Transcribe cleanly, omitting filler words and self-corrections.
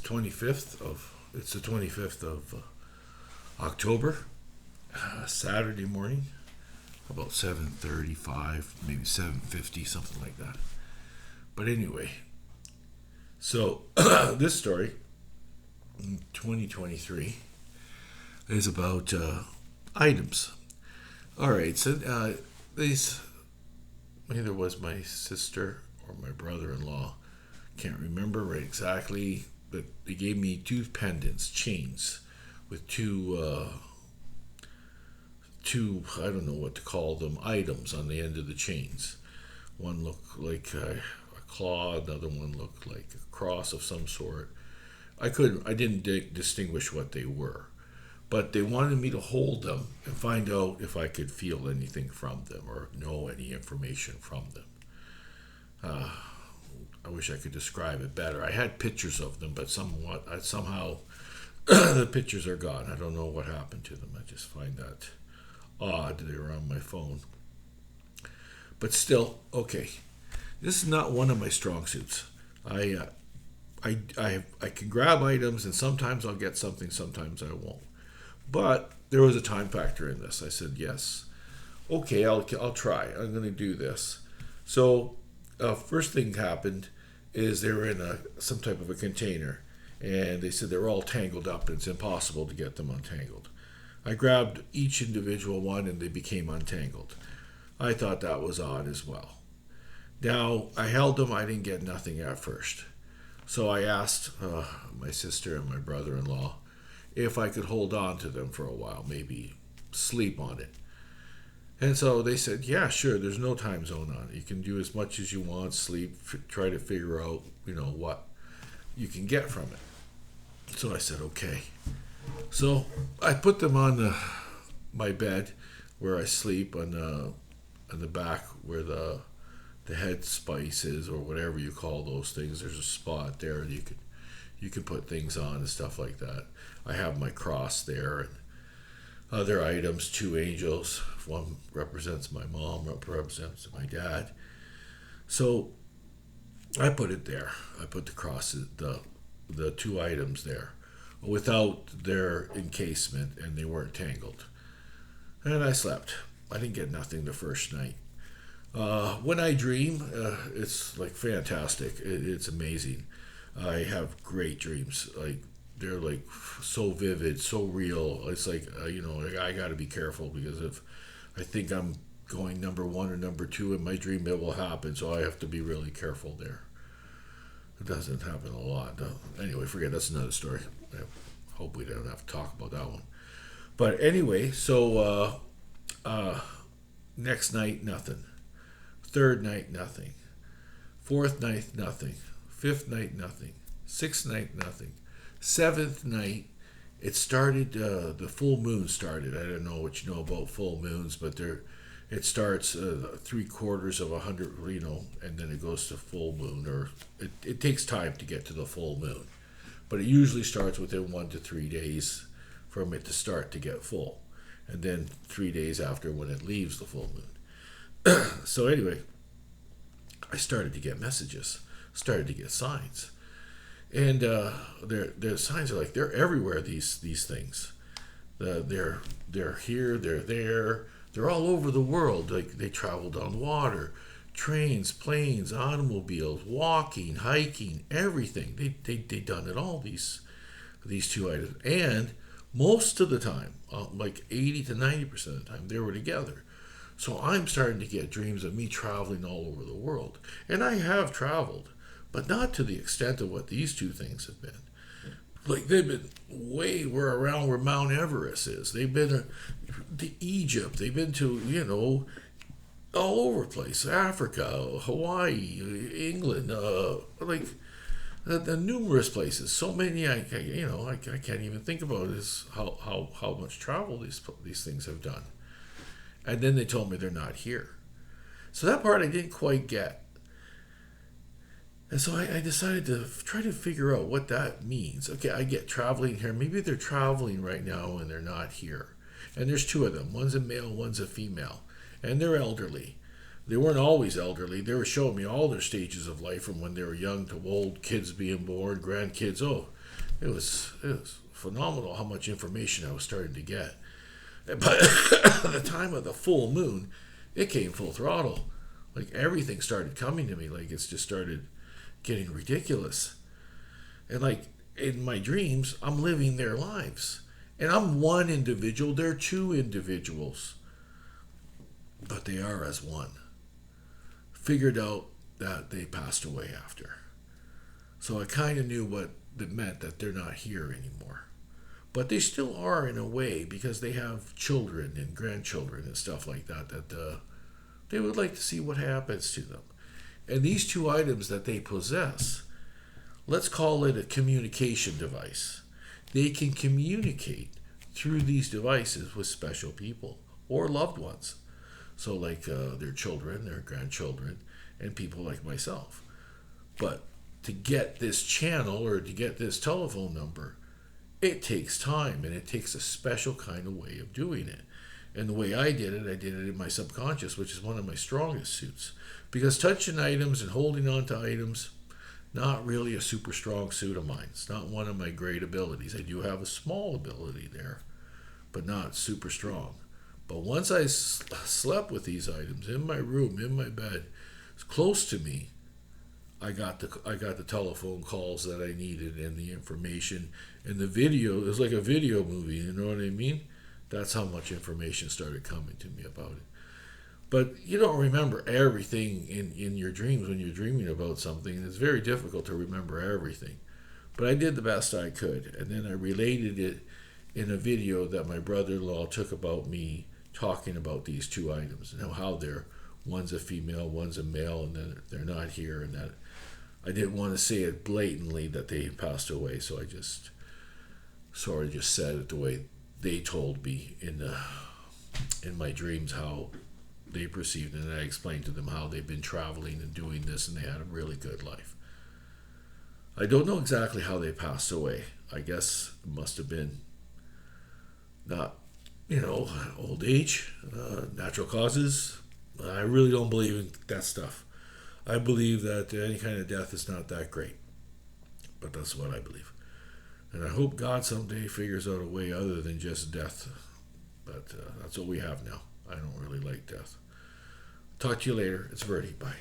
it's the 25th of October, Saturday morning, about 7:35, maybe 7:50, something like that. But anyway, so this story, 2023, is about items. All right, so these either was my sister or my brother-in-law. Can't remember right exactly, but they gave me two pendants, chains, with two I don't know what to call them, items on the end of the chains. One looked like a claw, another one looked like a cross of some sort. I didn't distinguish what they were, but they wanted me to hold them and find out if I could feel anything from them or know any information from them. I wish I could describe it better. I had pictures of them, but somehow the pictures are gone. I don't know what happened to them. I just find that odd. They were on my phone. But still, okay. This is not one of my strong suits. I can grab items, and sometimes I'll get something, sometimes I won't. But there was a time factor in this. I said yes. Okay, I'll try. I'm going to do this. So first thing happened is they were in some type of a container, and they said they were all tangled up and it's impossible to get them untangled. I grabbed each individual one and they became untangled. I thought that was odd as well. Now, I held them, I didn't get nothing at first. So I asked my sister and my brother-in-law if I could hold on to them for a while, maybe sleep on it. And so they said, yeah, sure, there's no time zone on it. You can do as much as you want, sleep, try to figure out, what you can get from it. So I said, okay. So I put them on my bed where I sleep on the back where the head spice is, or whatever you call those things. There's a spot there and you can put things on and stuff like that. I have my cross there and other items, two angels. One represents my mom, one represents my dad. So I put it there. I put the crosses, the two items there, without their encasement, and they weren't tangled. And I slept. I didn't get nothing the first night. When I dream, it's like fantastic. It's amazing. I have great dreams. Like they're like so vivid, so real. It's like I got to be careful, because if I think I'm going number one or number two in my dream, it will happen. So I have to be really careful there. It doesn't happen a lot. Anyway, forget, that's another story. I hope we don't have to talk about that one. But anyway, so next night, nothing. Third night, nothing. Fourth night, nothing. Fifth night, nothing. Sixth night, nothing. Seventh night, it started, the full moon started. I don't know what you know about full moons, but it starts 3/4 of 100, and then it goes to full moon, or it takes time to get to the full moon. But it usually starts within 1 to 3 days from it to start to get full. And then 3 days after, when it leaves the full moon. So anyway, I started to get messages, started to get signs. And their signs are like, they're everywhere, these things. They're here, they're there. They're all over the world. Like they traveled on water, trains, planes, automobiles, walking, hiking, everything. They done it all, these two items. And most of the time, like 80 to 90% of the time, they were together. So I'm starting to get dreams of me traveling all over the world. And I have traveled, but not to the extent of what these two things have been. Like they've been around where Mount Everest is. They've been to Egypt. They've been to, all over the place. Africa, Hawaii, England, like the numerous places. So many I can't even think about is how much travel these things have done. And then they told me they're not here. So that part I didn't quite get. And so I decided to try to figure out what that means. Okay, I get traveling here. Maybe they're traveling right now and they're not here. And there's two of them. One's a male, one's a female. And they're elderly. They weren't always elderly. They were showing me all their stages of life, from when they were young to old, kids being born, grandkids. Oh, It was phenomenal how much information I was starting to get. But at the time of the full moon, it came full throttle. Like everything started coming to me. Like it's just started getting ridiculous. And like in my dreams, I'm living their lives. And I'm one individual. They're two individuals. But they are as one. Figured out that they passed away after. So I kind of knew what it meant that they're not here anymore. But they still are in a way because they have children and grandchildren and stuff like that they would like to see what happens to them. And these two items that they possess, let's call it a communication device. They can communicate through these devices with special people or loved ones. So like their children, their grandchildren, and people like myself. But to get this channel or to get this telephone number, it takes time and it takes a special kind of way of doing it. And the way I did it in my subconscious, which is one of my strongest suits. Because touching items and holding on to items, not really a super strong suit of mine. It's not one of my great abilities. I do have a small ability there, but not super strong. But once I slept with these items in my room, in my bed, close to me, I got the telephone calls that I needed and the information and the video. It was like a video movie, you know what I mean? That's how much information started coming to me about it. But you don't remember everything in your dreams when you're dreaming about something. It's very difficult to remember everything. But I did the best I could. And then I related it in a video that my brother-in-law took about me talking about these two items and how one's a female, one's a male, and then they're not here, and that I didn't want to say it blatantly that they had passed away, so I just sort of just said it the way they told me in my dreams how they perceived it, and I explained to them how they've been traveling and doing this, and they had a really good life. I don't know exactly how they passed away. I guess it must have been not, old age, natural causes. I really don't believe in that stuff. I believe that any kind of death is not that great. But that's what I believe. And I hope God someday figures out a way other than just death. But that's what we have now. I don't really like death. Talk to you later. It's Birdy. Bye.